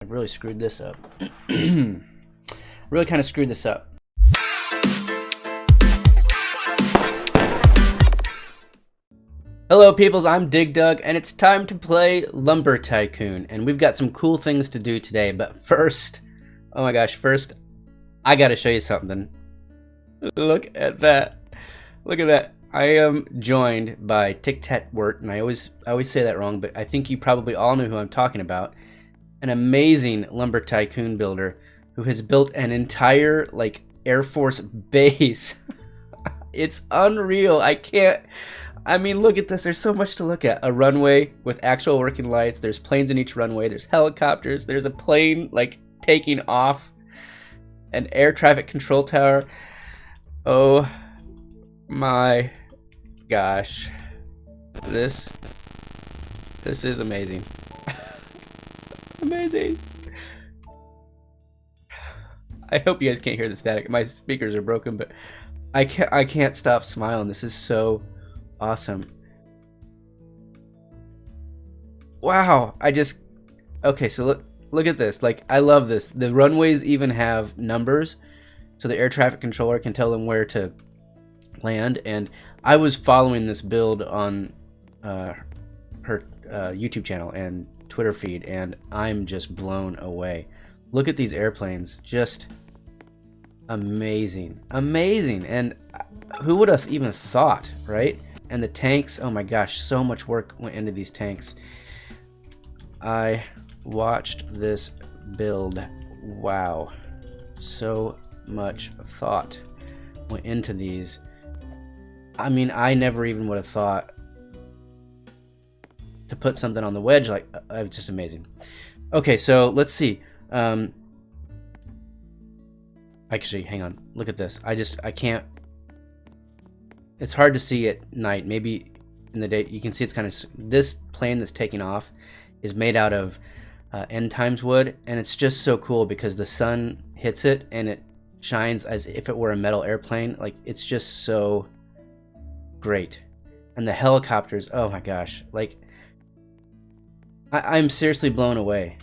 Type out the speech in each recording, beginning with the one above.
I've really screwed this up. Really kind of screwed this up. Hello peoples, I'm DigDug, and it's time to play Lumber Tycoon, and we've got some cool things to do today, but first, oh my gosh, first, I gotta show you something. Look at that. Look at that. I am joined by Ticktatwert, and I always say that wrong, but I think you probably all know who I'm talking about. An amazing Lumber Tycoon builder who has built an entire, like, Air Force base. It's unreal. I mean, look at this. There's so much to look at. A runway with actual working lights. There's planes in each runway. There's helicopters. There's a plane, like, taking off. An air traffic control tower. Oh my gosh. This is amazing. Amazing. I hope you guys can't hear the static. My speakers are broken, but I can't stop smiling. This is so awesome. Wow. Okay, so look at this. Like, I love this. The runways even have numbers, so the air traffic controller can tell them where to land. And I was following this build on her YouTube channel and Twitter feed, and I'm just blown away. Look at these airplanes. Just amazing. Amazing. And who would have even thought, right? And the tanks, oh my gosh, so much work went into these tanks. I watched this build. Wow. So much thought went into these. I mean, I never even would have thought to put something on the wedge. Like, it's just amazing. Okay, so let's see. Actually, hang on. Look at this. I can't. It's hard to see at night. Maybe in the day you can see it's kind of. This plane that's taking off is made out of end times wood, and it's just so cool because the sun hits it and it shines as if it were a metal airplane. Like, it's just so great. And the helicopters, oh my gosh, like, I'm seriously blown away.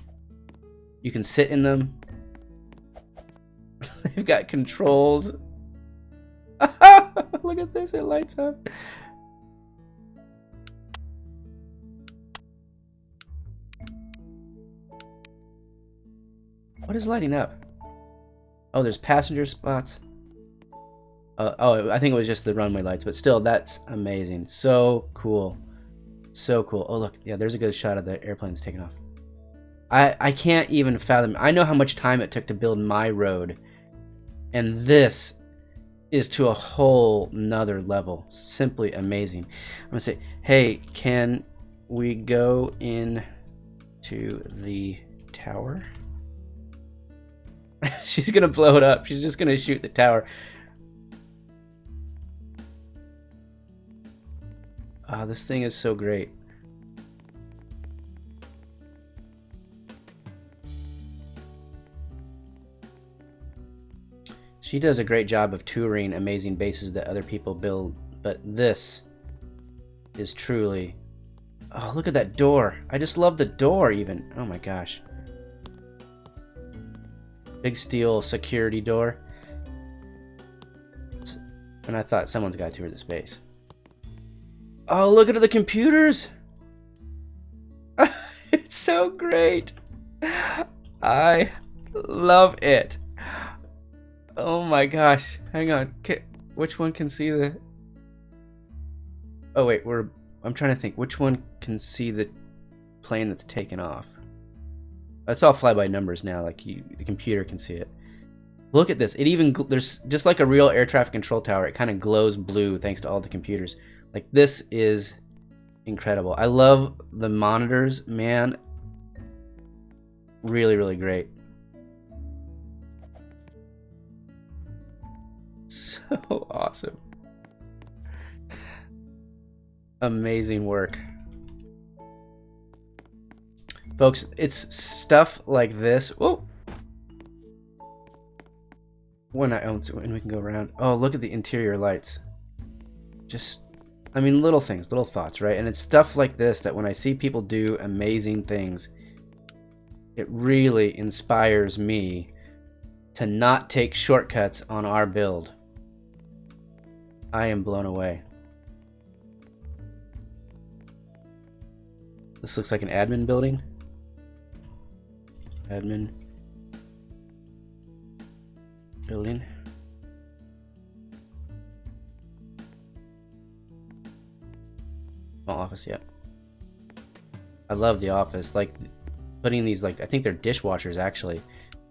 You can sit in them. They've got controls. Look at this, it lights up. What is lighting up? Oh, there's passenger spots. Oh, I think it was just the runway lights, but still, that's amazing. So cool. So cool. Oh, look. Yeah, there's a good shot of the airplanes taking off. I can't even fathom. I know how much time it took to build my road, and this is to a whole nother level. Simply amazing. I'm going to say, hey, can we go in to the tower? She's going to blow it up. She's just going to shoot the tower. This thing is so great. She does a great job of touring amazing bases that other people build, but this is truly... Oh, look at that door. I just love the door even. Oh my gosh. Big steel security door. And I thought someone's got to tour this base. Oh, look at the computers. It's so great. I love it. Oh my gosh. Hang on. Which one can see the... Oh wait, I'm trying to think. Which one can see the plane that's taken off? It's all fly by numbers now. Like, the computer can see it. Look at this. It even... There's just like a real air traffic control tower. It kind of glows blue thanks to all the computers. Like, this is incredible. I love the monitors, man. Really, really great. So awesome. Amazing work. Folks, it's stuff like this. Whoa! When we can go around. Oh, look at the interior lights. Just... I mean, little things, little thoughts, right? And it's stuff like this that when I see people do amazing things, It really inspires me to not take shortcuts on our build. I am blown away. This looks like an admin building. Admin building. Small office, yeah. I love the office. Like putting these, like, I think they're dishwashers actually,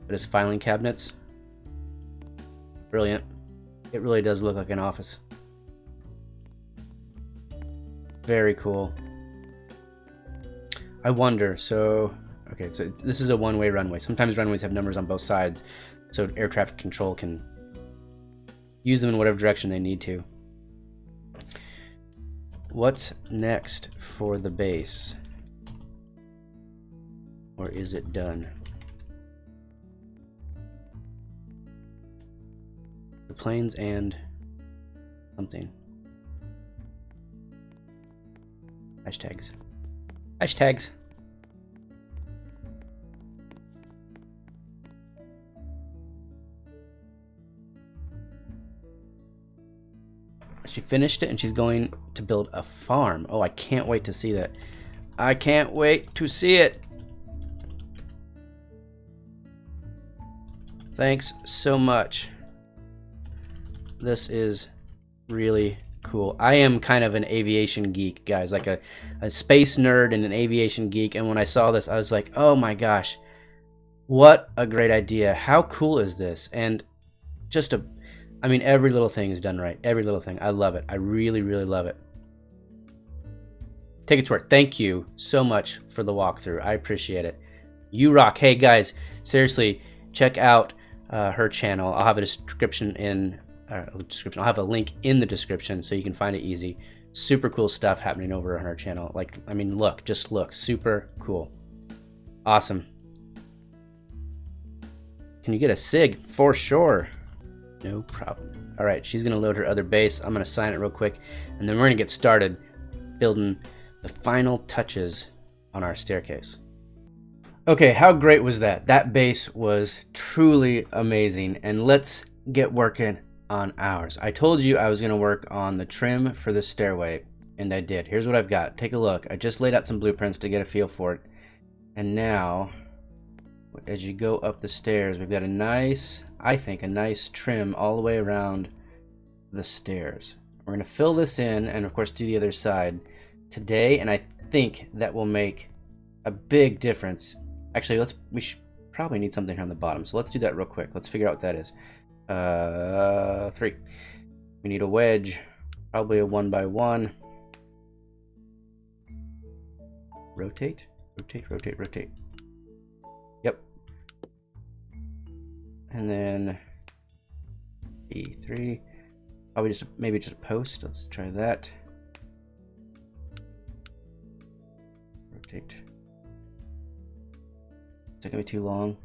but as filing cabinets. Brilliant. It really does look like an office. Very cool. I wonder, so, okay, so this is a one-way runway. Sometimes runways have numbers on both sides, so air traffic control can use them in whatever direction they need to. What's next for the base? Or is it done? The planes and something. Hashtags. Hashtags. She finished it and she's going to build a farm. Oh, I can't wait to see that. I can't wait to see it. Thanks so much. This is really cool. I am kind of an aviation geek, guys, like a space nerd and an aviation geek. And when I saw this, I was like, oh my gosh, what a great idea. How cool is this? And just I mean, every little thing is done right. Every little thing. I love it. I really, really love it. Ticktatwert, thank you so much for the walkthrough. I appreciate it. You rock. Hey, guys, seriously, check out her channel. I'll have a description in I'll have a link in the description so you can find it easy. Super cool stuff happening over on her channel. Like, I mean, look, just look. Super cool. Awesome. Can you get a SIG? For sure. No problem. All right, she's gonna load her other base. I'm gonna sign it real quick, and then we're gonna get started building the final touches on our staircase. Okay, how great was that? That base was truly amazing, and let's get working on ours. I told you I was gonna work on the trim for the stairway, and I did. Here's what I've got. Take a look. I just laid out some blueprints to get a feel for it, and now as you go up the stairs, we've got a nice, I think, a nice trim all the way around the stairs. We're going to fill this in and of course do the other side today, and I think that will make a big difference. Actually, we should probably need something here on the bottom, so let's do that real quick. Let's figure out what that is. 3. We need a wedge, probably a 1x1. Rotate, rotate, rotate, rotate. Yep. And then E3. Probably maybe just a post. Let's try that. Rotate. Is it gonna be too long?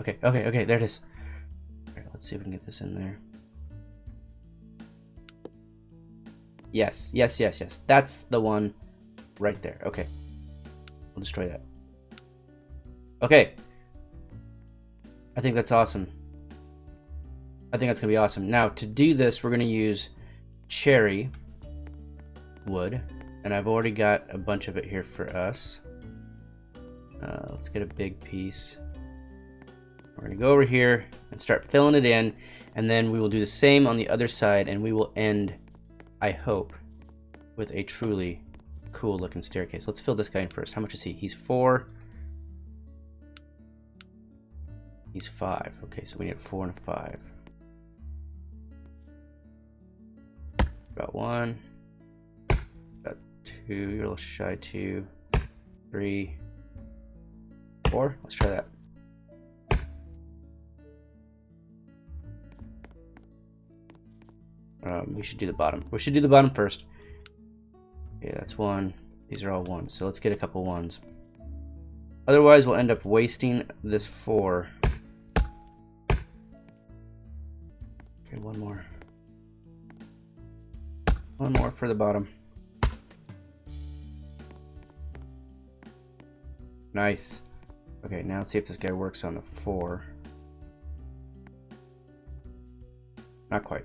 Okay, okay, okay, there it is. All right, let's see if we can get this in there. Yes, yes, yes, yes. That's the one right there. Okay. We'll destroy that. Okay. I think that's awesome. I think that's going to be awesome. Now, to do this, we're going to use cherry wood. And I've already got a bunch of it here for us. Let's get a big piece. We're going to go over here and start filling it in. And then we will do the same on the other side. And we will end, I hope, with a truly cool looking staircase. Let's fill this guy in first. How much is he? He's 4. He's 5. Okay, so we need a 4 and a 5. About 1. About 2. You're a little shy. 2. 3. 4. Let's try that. We should do the bottom. We should do the bottom first. Okay, that's 1. These are all 1s, so let's get a couple 1s. Otherwise, we'll end up wasting this 4. Okay, 1 more. 1 more for the bottom. Nice. Okay, now let's see if this guy works on the 4. Not quite.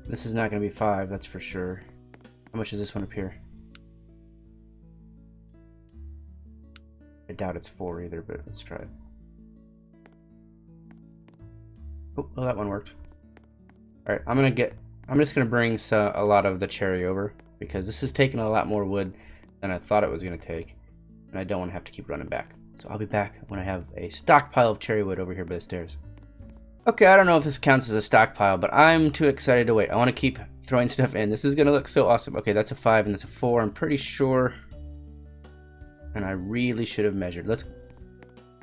This is not going to be 5, that's for sure. How much is this one up here? I doubt it's 4 either, but let's try it. Oh, well, that one worked. Alright, I'm just gonna bring a lot of the cherry over, because this is taking a lot more wood than I thought it was gonna take, and I don't want to have to keep running back. So I'll be back when I have a stockpile of cherry wood over here by the stairs. Okay, I don't know if this counts as a stockpile, but I'm too excited to wait. I want to keep throwing stuff in. This is gonna look so awesome. Okay, that's a 5 and that's a 4, I'm pretty sure. And I really should have measured.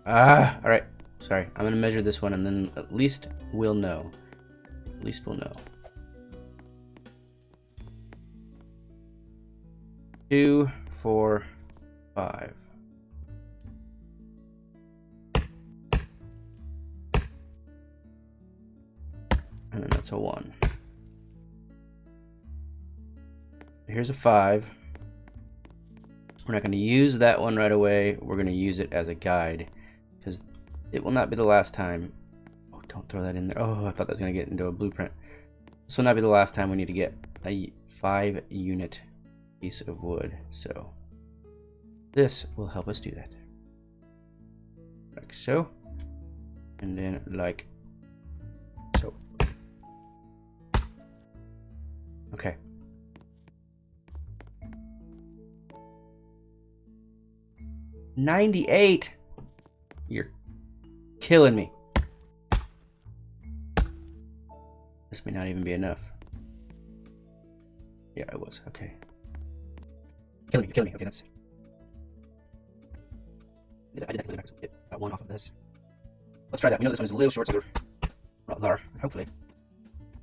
Alright. Sorry, I'm gonna measure this one and then at least we'll know. At least we'll know. 2, 4, 5. And then that's a 1. Here's a 5. We're not going to use that one right away. We're going to use it as a guide, because it will not be the last time. Oh, don't throw that in there. Oh, I thought that was going to get into a blueprint. This will not be the last time we need to get a 5-unit piece of wood. So this will help us do that. Like so. And then like so. Okay. $98. You're killing me. This may not even be enough. Yeah, it was. Okay. Killing me. Okay, that's. I did that really get that 1 off of this. Let's try that. We know this one is a little short, so we're there. Hopefully.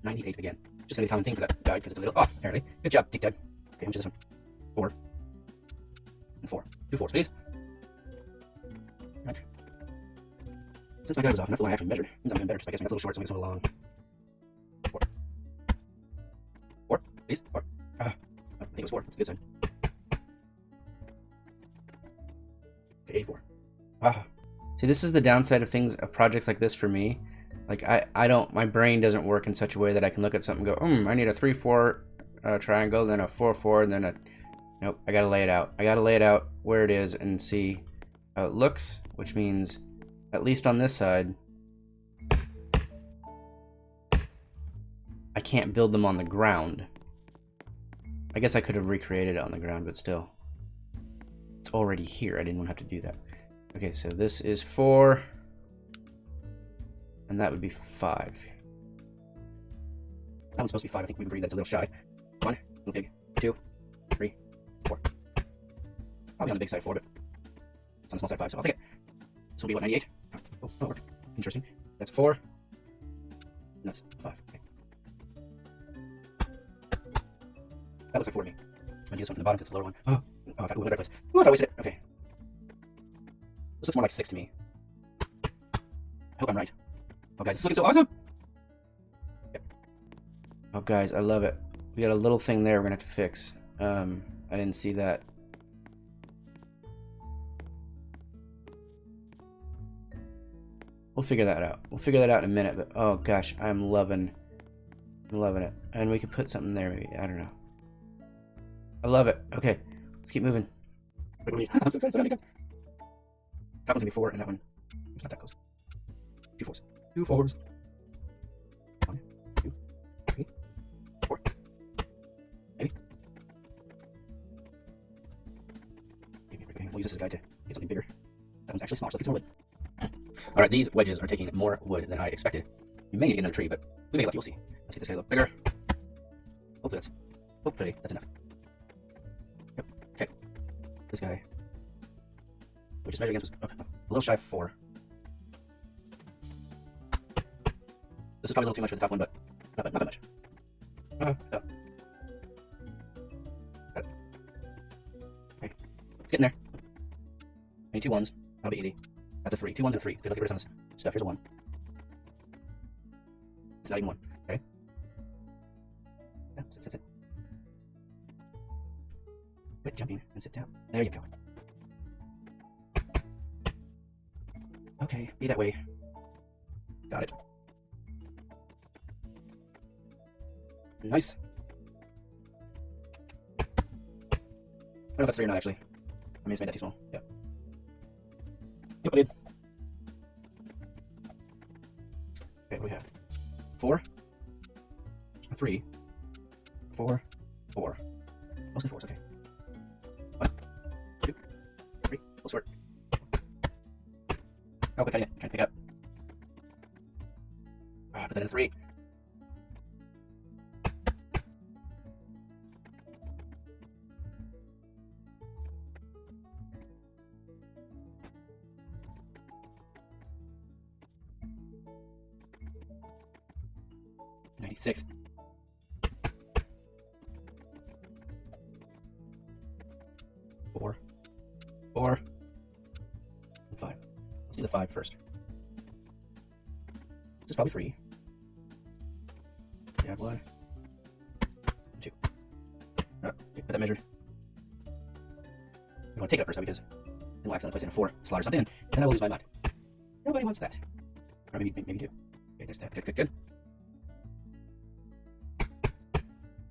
98 again. Just gonna be a common thing for that guide because it's a little off, apparently. Good job, DigDug. Okay, how much is this one? 4. And 4. 2 4s, please. Right. Since my guide was off, and that's the one I actually measured. It's not even better, just I guess it's a little short, so it makes it a little long. 4. 4, please. 4. I think it was 4. That's a good sign. Okay, 84. See, this is the downside of of projects like this for me. Like, my brain doesn't work in such a way that I can look at something and go, I need a 3-4 triangle, then a 4-4, and then a, nope, I gotta lay it out. I gotta lay it out where it is and see how it looks, which means, at least on this side, I can't build them on the ground. I guess I could have recreated it on the ground, but still. It's already here. I didn't want to have to do that. Okay, so this is 4. And that would be 5. That one's supposed to be 5. I think we agreed that's a little shy. 1, little pig. 2, 3, 4. Probably on the big side 4, but it's on the small side 5, so I'll take it. This will be what, 98? Oh, that worked. Interesting. That's 4. And that's 5. Okay. That looks like 4 to me. I'm gonna do this one from the bottom because it's the lower one. Oh, I got another place. Ooh, I thought I wasted it. Okay. This looks more like 6 to me. I hope I'm right. Oh, guys, this is looking so awesome! Yep. Oh, guys, I love it. We got a little thing there we're gonna have to fix. I didn't see that. We'll figure that out. We'll figure that out in a minute, but oh gosh, I'm loving it. And we could put something there, maybe. I don't know. I love it. Okay, let's keep moving. I'm so excited. That one's gonna be 4, and that one, it's not that close. 2 4s. 2 4s. 1, 2, 3, 4. Maybe. We'll use this as a guide to get something bigger. That one's actually small, so let's get some more wood. Alright, these wedges are taking more wood than I expected. We may need to get another tree, but we may get lucky. We'll see. Let's get this guy a little bigger. Hopefully that's enough. Yep. Okay. This guy. We just measured against was okay, a little shy of 4. This is probably a little too much for the top one, but not that much. No. Got it. Okay. It's getting there. I need 2 1s. That'll be easy. That's a 3. 2 1s and a 3. Okay, let's get rid of some of this stuff. Here's a 1. It's not even one. Okay. Yeah, sit. Quit jumping and sit down. There you go. Okay, be that way. Got it. Nice. I don't know if that's 3 or not, actually. I may have made that too small. Yeah. Yep, I did. Okay, what do we have? 4, 3, 4, 4. Mostly 4s, okay. 1, 2, 3. Full short. Oh, quick, cutting it. Trying to pick it up. Put that in 3. Six. 4, 4, 5. Let's do the 5 first. This is probably 3. Yeah, blood. 2. Okay, put that measured. We want to take it up first, though, because then we'll accidentally place it in a 4, slaughter something, and then I will lose my mind. Nobody wants that. Or maybe do. Okay, there's that. Good.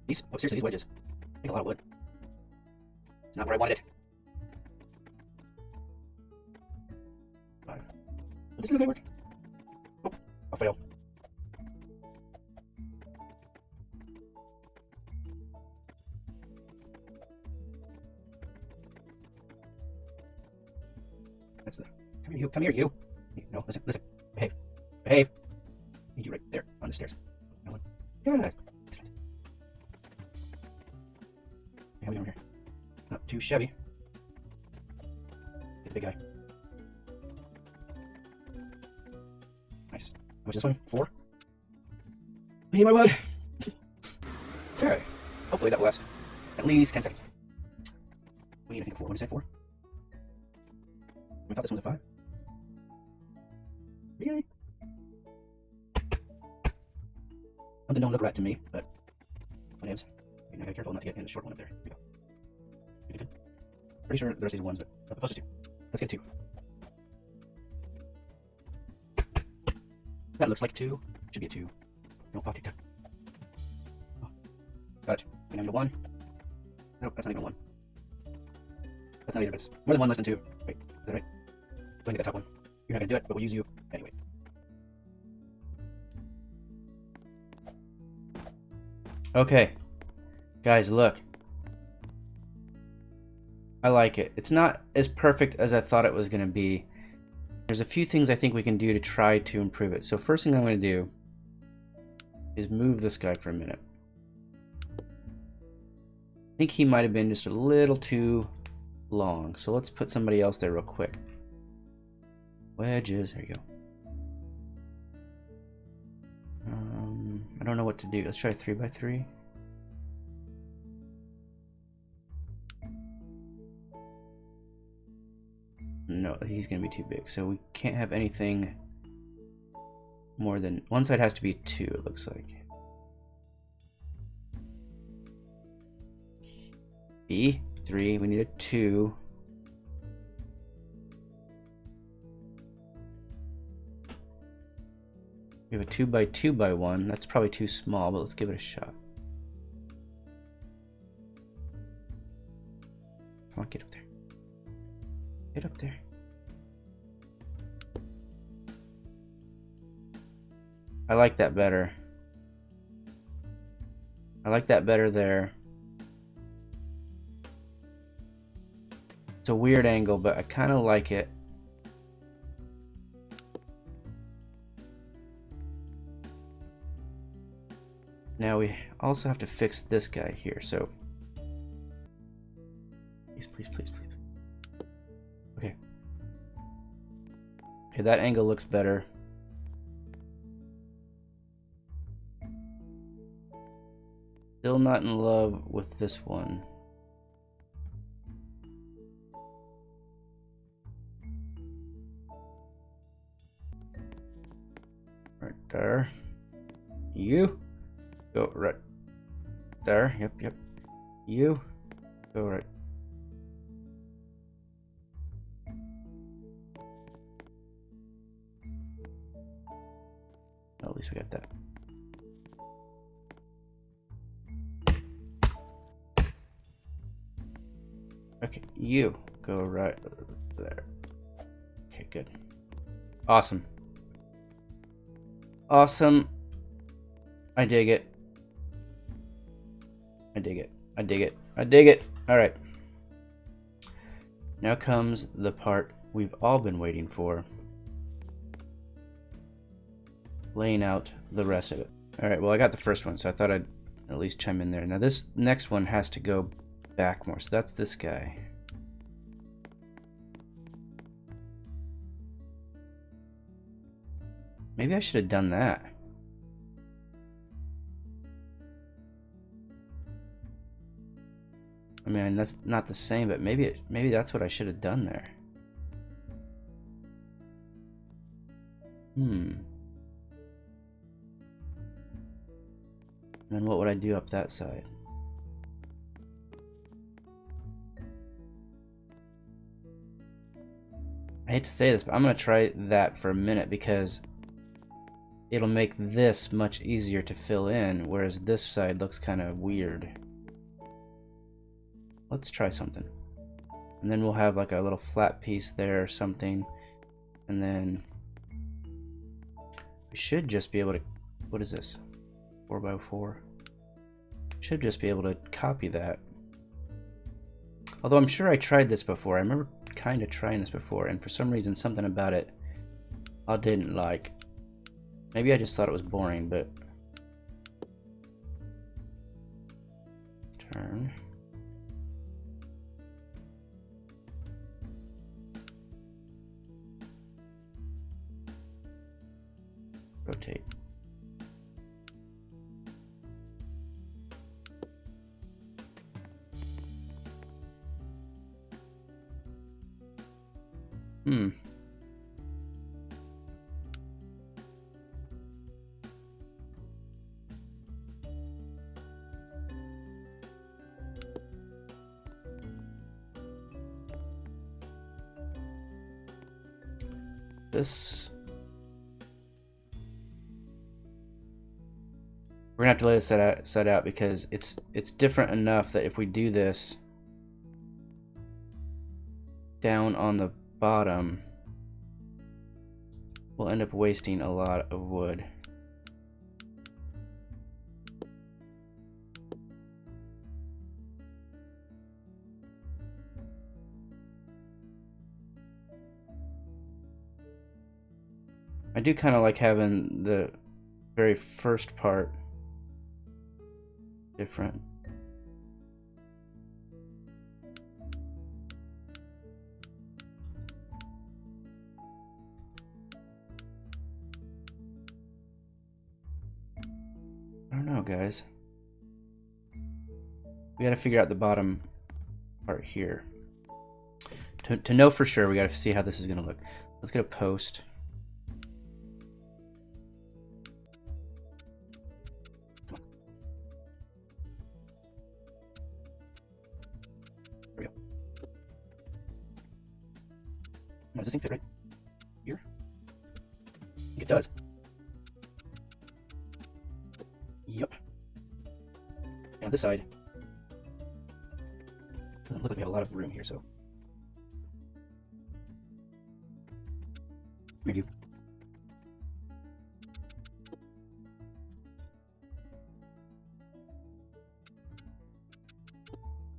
These, oh, seriously, these wedges make a lot of wood. It's not where I wanted it. 5. But this is gonna work. Oh, I'll fail. That's the. Come here, you. No, listen. Behave. Need you right there on the stairs. No one. Good. Excellent. How are we doing here? Not too shabby. Get the big guy. Nice. How much is this one? 4? I need my wood. Okay. Hopefully that will last at least 10 seconds. We need to think of 4. What did you say? 4? I thought this one was a 5. Really? Something don't look right to me, but whatevs. I gotta be careful not to get in the short one up there. Here we go. Good. Pretty sure the rest of these are 1s, but I'm supposed to 2. Let's get a 2. That looks like 2. Should be a 2. Don't fall TikTok. Oh. Got it. And I'm a 1. Nope, that's not even a 1. That's not either, but it's more than 1, less than 2. Wait, is that right? Go ahead and get that top one. You're not gonna do it, but we'll use you anyway. Okay. Guys, look. I like it. It's not as perfect as I thought it was going to be. There's a few things I think we can do to try to improve it. So first thing I'm going to do is move this guy for a minute. I think he might have been just a little too long. So let's put somebody else there real quick. Wedges. There you go. I don't know what to do. Let's try 3x3. No, he's gonna be too big, so we can't have anything more than one side has to be 2, it looks like. E 3, we need a 2. We have a 2x2x1. That's probably too small, but let's give it a shot. Come on, get up there. Get up there. I like that better. I like that better there. It's a weird angle, but I kind of like it. Now we also have to fix this guy here, so please. Okay, that angle looks better. Still not in love with this one. Right there. Go right there. Yep, yep. You go right. Well, at least we got that. Okay, you go right there. Okay, good. Awesome. Awesome. I dig it. I dig it. I dig it. I dig it. All right. Now comes the part we've all been waiting for. Laying out the rest of it. All right, well, I got the first one, so I thought I'd at least chime in there. Now this next one has to go back more, so that's this guy. Maybe I should have done that. I mean, that's not the same, but maybe that's what I should have done there. And then what would I do up that side? I hate to say this, but I'm going to try that for a minute because it'll make this much easier to fill in, whereas this side looks kind of weird. Let's try something. And then we'll have like a little flat piece there or something. And then we should just be able to, what is this? 4x4. Should just be able to copy that. Although I'm sure I tried this before. I remember kind of trying this before, and for some reason something about it I didn't like. Maybe I just thought it was boring, but turn. Rotate. This, we're gonna have to let it set out because it's different enough that if we do this down on the bottom, we'll end up wasting a lot of wood. I do kind of like having the very first part different. I don't know, guys. We gotta figure out the bottom part here. To know for sure, we gotta see how this is gonna look. Let's get a post. Does this thing fit right here? I think it does. Yep. And on this side, doesn't look like we have a lot of room here, so maybe.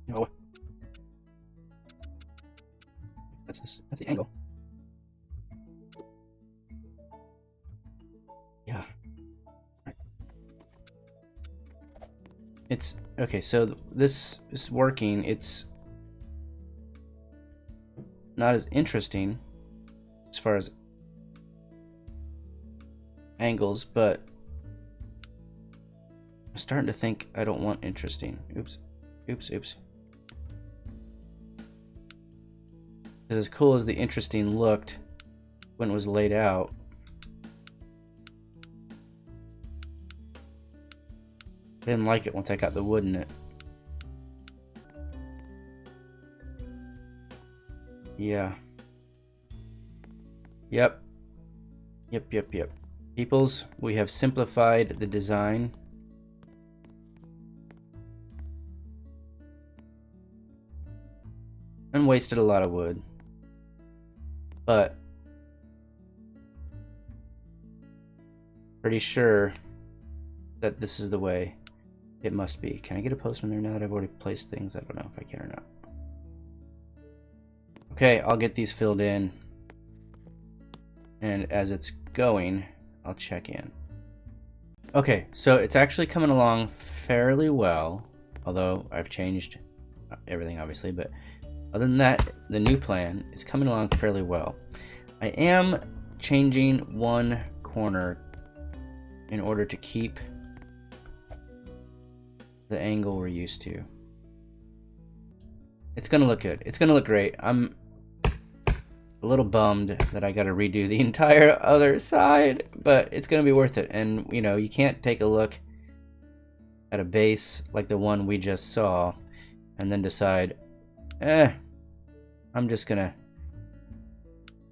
No. That's the angle. Yeah. Right. It's okay, so this is working. It's not as interesting as far as angles, but I'm starting to think I don't want interesting. Oops. Because as cool as the interesting looked when it was laid out, I didn't like it once I got the wood in it. Yeah. Yep. Yep. Peoples, we have simplified the design. And wasted a lot of wood. But pretty sure that this is the way it must be. Can I get a post in there now that I've already placed things? I don't know if I can or not. Okay, I'll get these filled in. And as it's going, I'll check in. Okay, so it's actually coming along fairly well. Although I've changed everything obviously, but other than that, the new plan is coming along fairly well. I am changing one corner in order to keep the angle we're used to. It's gonna look good. It's gonna look great. I'm a little bummed that I gotta redo the entire other side, but it's gonna be worth it. And you know, you can't take a look at a base like the one we just saw and then decide, I'm just gonna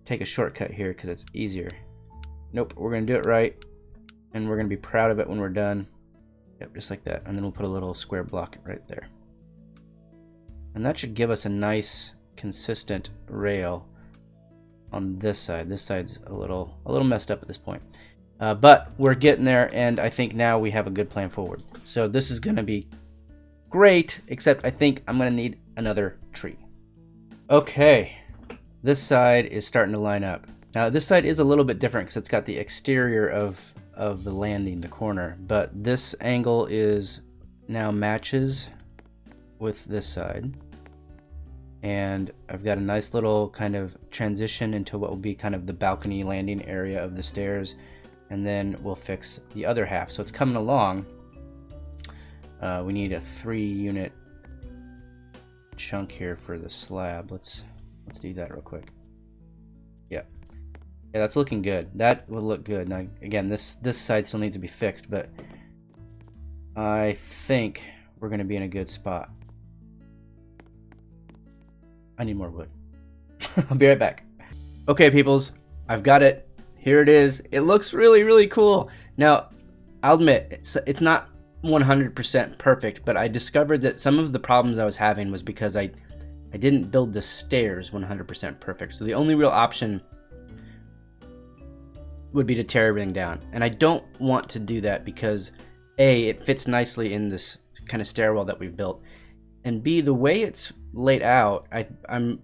take a shortcut here because it's easier. Nope, we're gonna do it right, and we're gonna be proud of it when we're done. Yep, just like that. And then we'll put a little square block right there. And that should give us a nice, consistent rail on this side. This side's a little messed up at this point. But we're getting there, and I think now we have a good plan forward. So this is gonna be great, except I think I'm gonna need another tree. Okay, this side is starting to line up. Now this side is a little bit different because it's got the exterior of the landing, the corner, but this angle is now matches with this side. And I've got a nice little kind of transition into what will be kind of the balcony landing area of the stairs, and then we'll fix the other half. So it's coming along. We need a 3-unit chunk here for the slab. Let's do that real quick. Yeah, that's looking good. That will look good. Now again, this side still needs to be fixed, but I think we're going to be in a good spot. I need more wood. I'll be right back. Okay, peoples, I've got it. Here it is. It looks really, really cool. Now, I'll admit, it's not 100% perfect, but I discovered that some of the problems I was having was because I didn't build the stairs 100% perfect. So the only real option would be to tear everything down. And I don't want to do that because A, it fits nicely in this kind of stairwell that we've built. And B, the way it's laid out, I'm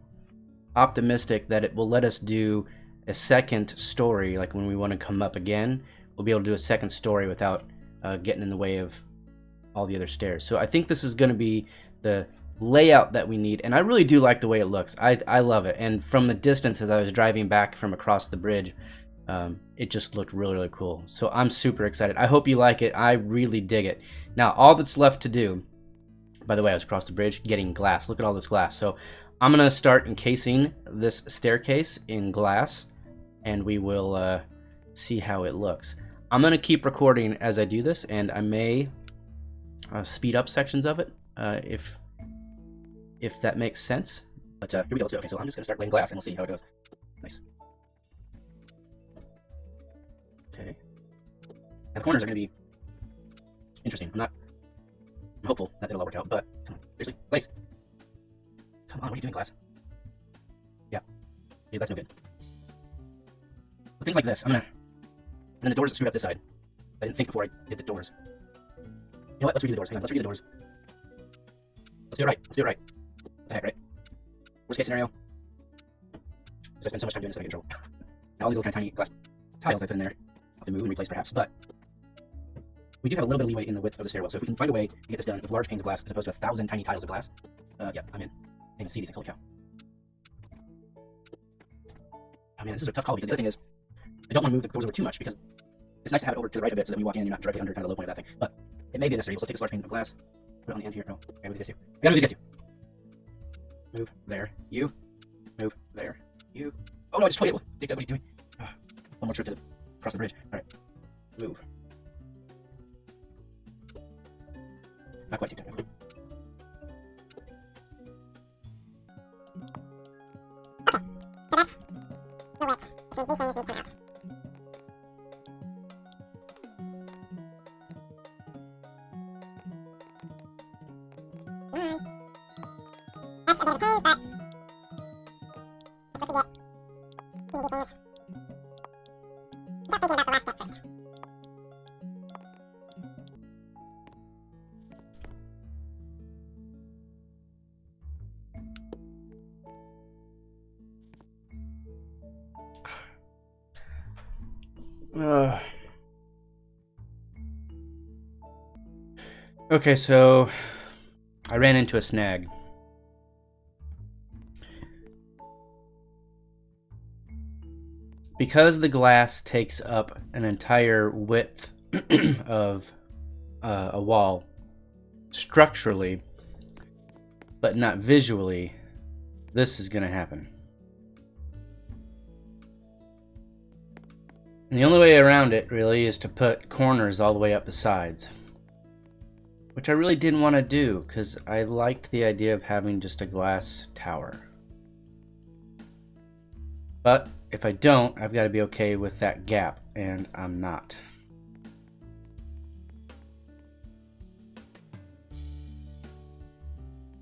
optimistic that it will let us do a second story. Like when we want to come up again, we'll be able to do a second story without getting in the way of all the other stairs. So I think this is going to be the layout that we need, and I really do like the way it looks. I love it, and from the distance as I was driving back from across the bridge, it just looked really, really cool. So I'm super excited. I hope you like it. I really dig it. Now all that's left to do, by the way, I was across the bridge getting glass. Look at all this glass. So I'm gonna start encasing this staircase in glass, and we will see how it looks. I'm gonna keep recording as I do this, and I may speed up sections of it if that makes sense. But here we go. Let's do it. Okay, so I'm just gonna start laying glass, and we'll see how it goes. Nice. Okay. Now the corners are gonna be interesting. I'm hopeful that it'll all work out, but come on, seriously, glaze. Come on, what are you doing, glass? Yeah, that's no good. But things like this, and then the doors screwed up this side. I didn't think before I did the doors. You know what? Let's redo the doors. Hang on, let's redo the doors. Let's do it right. Let's do it right. What the heck, right? Worst case scenario. Because I spent so much time doing this that I get in trouble. Now all these little kind of tiny glass tiles I put in there, I'll have to move and replace perhaps, but we do have a little bit of leeway in the width of the stairwell, so if we can find a way to get this done with large panes of glass as opposed to 1,000 tiny tiles of glass, yeah, I'm in. I can see these things, holy cow. Oh man, this is a tough call because the other thing is, I don't want to move the doors over too much because it's nice to have it over to the right a bit so that when you walk in, you're not directly under kind of the low point of that thing. But it may be necessary. So let's take this large pane of glass, put it on the end here. Oh, I gotta move these guys too. I gotta move these guys too. Move there. You. Move there. You. Oh no, I just totally hit. What are you doing? One more trip to cross the bridge. All right. Move. Not quite TikTok. So that's the width, which means these things need to come out. That's a bit of a pain, but that's what you get. You do things. Stop thinking about the last step first. Okay, so I ran into a snag. Because the glass takes up an entire width of a wall structurally, but not visually, this is going to happen. And the only way around it, really, is to put corners all the way up the sides. Which I really didn't want to do, because I liked the idea of having just a glass tower. But if I don't, I've got to be okay with that gap, and I'm not.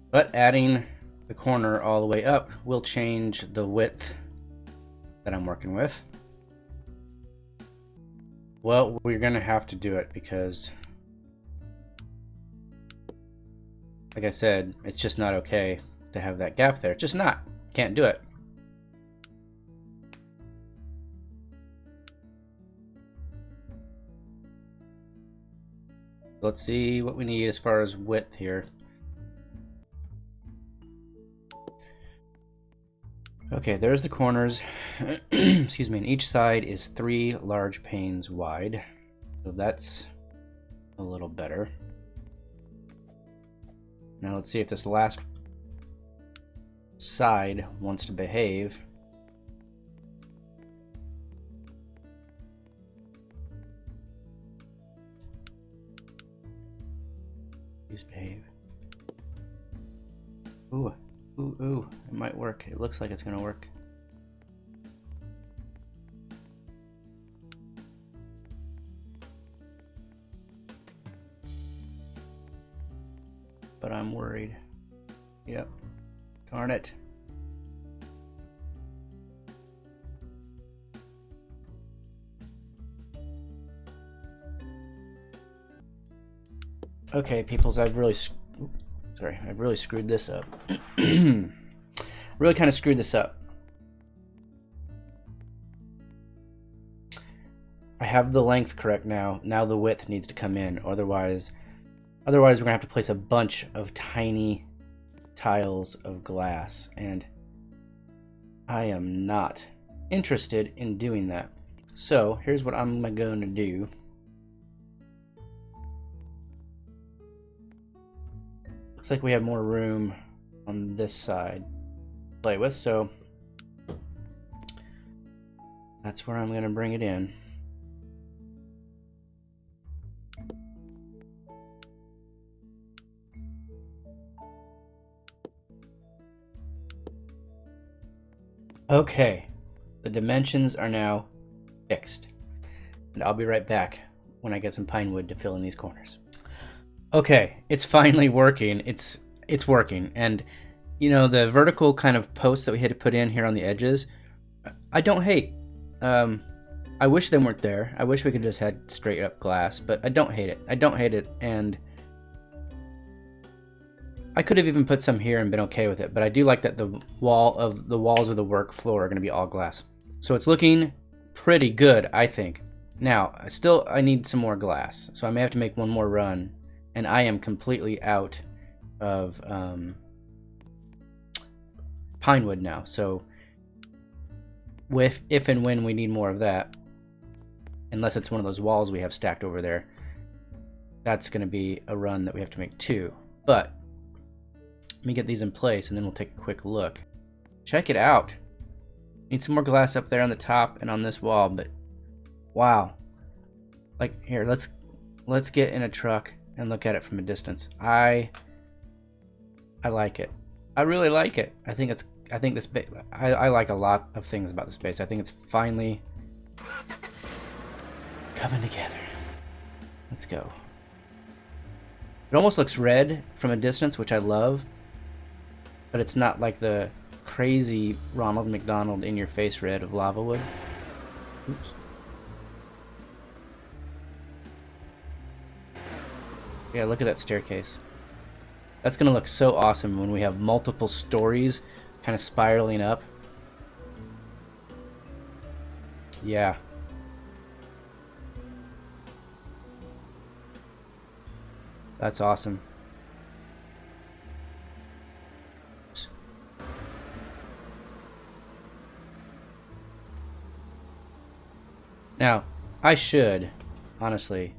But adding the corner all the way up will change the width that I'm working with. Well, we're going to have to do it because, like I said, it's just not okay to have that gap there. It's just not. Can't do it. Let's see what we need as far as width here. Okay, there's the corners. Excuse me, and each side is 3 large panes wide. So that's a little better. Now let's see if this last side wants to behave. Please behave. Ooh. Ooh, ooh, it might work. It looks like it's gonna work. But I'm worried. Yep. Darn it. Okay, peoples, I've really screwed this up. Really kind of screwed this up. I have the length correct now. Now the width needs to come in. Otherwise we're gonna have to place a bunch of tiny tiles of glass, and I am not interested in doing that. So here's what I'm going to do. Looks like we have more room on this side to play with, so that's where I'm going to bring it in. Okay, the dimensions are now fixed, and I'll be right back when I get some pine wood to fill in these corners. Okay, it's finally working. It's working, and you know, the vertical kind of posts that we had to put in here on the edges, I don't hate. I wish they weren't there. I wish we could just had straight up glass, but I don't hate it. I don't hate it, and I could have even put some here and been okay with it, but I do like that the walls of the work floor are going to be all glass. So it's looking pretty good, I think. Now, I need some more glass, so I may have to make one more run, and I am completely out of pine wood now. So if and when we need more of that, unless it's one of those walls we have stacked over there, that's going to be a run that we have to make too. But let me get these in place, and then we'll take a quick look. Check it out. Need some more glass up there on the top and on this wall, but wow. Like, here, let's get in a truck and look at it from a distance. I like it. I really like it. I think this I like a lot of things about this base. I think it's finally coming together. Let's go. It almost looks red from a distance, which I love, but it's not like the crazy Ronald McDonald in your face red of lava wood. Oops. Yeah, look at that staircase. That's gonna look so awesome when we have multiple stories kind of spiraling up. Yeah. That's awesome. Now, I should, honestly,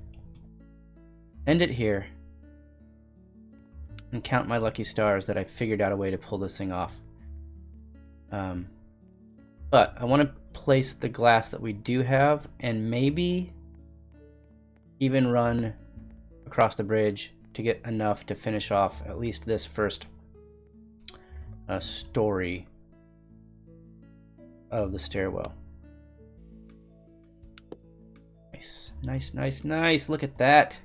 end it here and count my lucky stars that I figured out a way to pull this thing off. But I want to place the glass that we do have and maybe even run across the bridge to get enough to finish off at least this first story of the stairwell. Nice, nice, nice, nice. Look at that.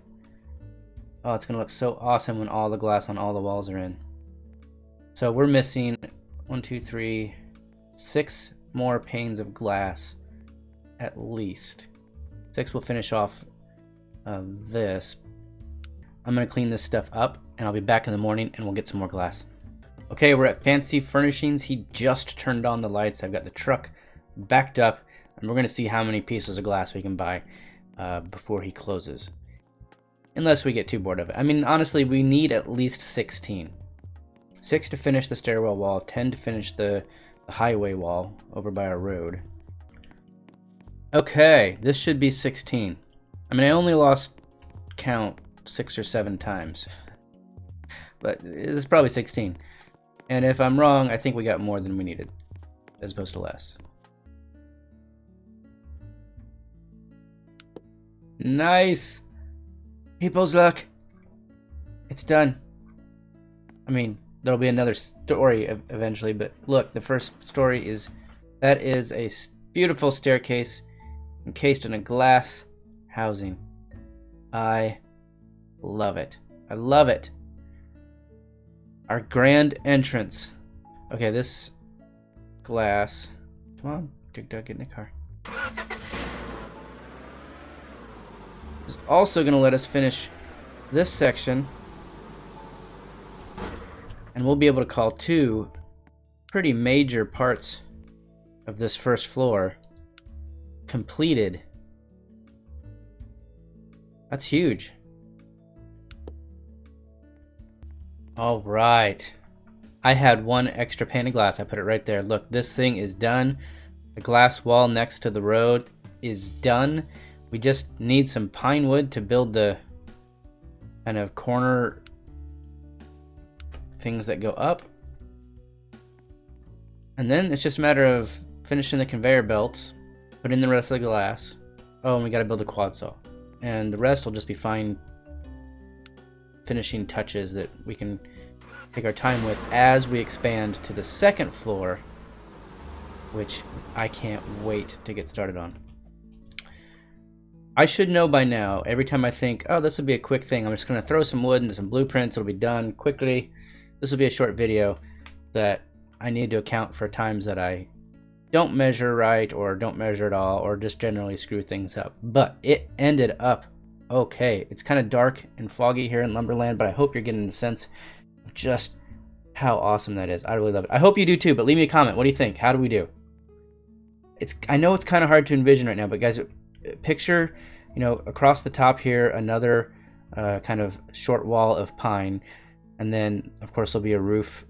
Oh, it's gonna look so awesome when all the glass on all the walls are in. So we're missing 1, 2, 3, 6 more panes of glass at least. 6 will finish off this. I'm gonna clean this stuff up and I'll be back in the morning and we'll get some more glass. Okay, we're at Fancy Furnishings. He just turned on the lights. I've got the truck backed up and we're gonna see how many pieces of glass we can buy before he closes. Unless we get too bored of it. I mean, honestly, we need at least 16. 6 to finish the stairwell wall, 10 to finish the highway wall over by our road. Okay, this should be 16. I mean, I only lost count 6 or 7 times. But it's probably 16. And if I'm wrong, I think we got more than we needed, as opposed to less. Nice! People's luck. It's done. I mean, there'll be another story eventually, but look, the first story is, that is a beautiful staircase encased in a glass housing. I love it. I love it. Our grand entrance. Okay, this glass. Come on, DigDug, get in the car. Is also going to let us finish this section, and we'll be able to call 2 pretty major parts of this first floor completed. That's huge. All right, I had 1 extra pane of glass. I put it right there. Look, this thing is done. The glass wall next to the road is done. We just need some pine wood to build the kind of corner things that go up. And then it's just a matter of finishing the conveyor belts, put in the rest of the glass. Oh, and we got to build a quad saw. And the rest will just be fine finishing touches that we can take our time with as we expand to the second floor, which I can't wait to get started on. I should know by now, every time I think, oh, this will be a quick thing, I'm just going to throw some wood into some blueprints, it'll be done quickly. This will be a short video that I need to account for times that I don't measure right, or don't measure at all, or just generally screw things up. But it ended up okay. It's kind of dark and foggy here in Lumberland, but I hope you're getting a sense of just how awesome that is. I really love it. I hope you do too, but leave me a comment. What do you think? How do we do? I know it's kind of hard to envision right now, but guys, picture, you know, across the top here, another kind of short wall of pine, and then of course there'll be a roof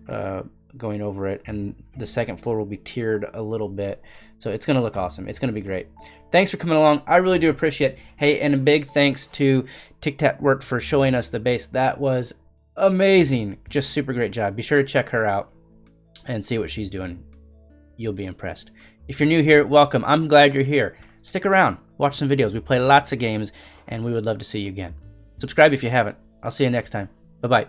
going over it, and the second floor will be tiered a little bit, so it's gonna look awesome. It's gonna be great. Thanks for coming along. I really do appreciate it. Hey, and a big thanks to Ticktatwert for showing us the base. That was amazing. Just super great job. Be sure to check her out and see what she's doing. You'll be impressed. If you're new here, welcome. I'm glad you're here. Stick around, watch some videos. We play lots of games, and we would love to see you again. Subscribe if you haven't. I'll see you next time. Bye-bye.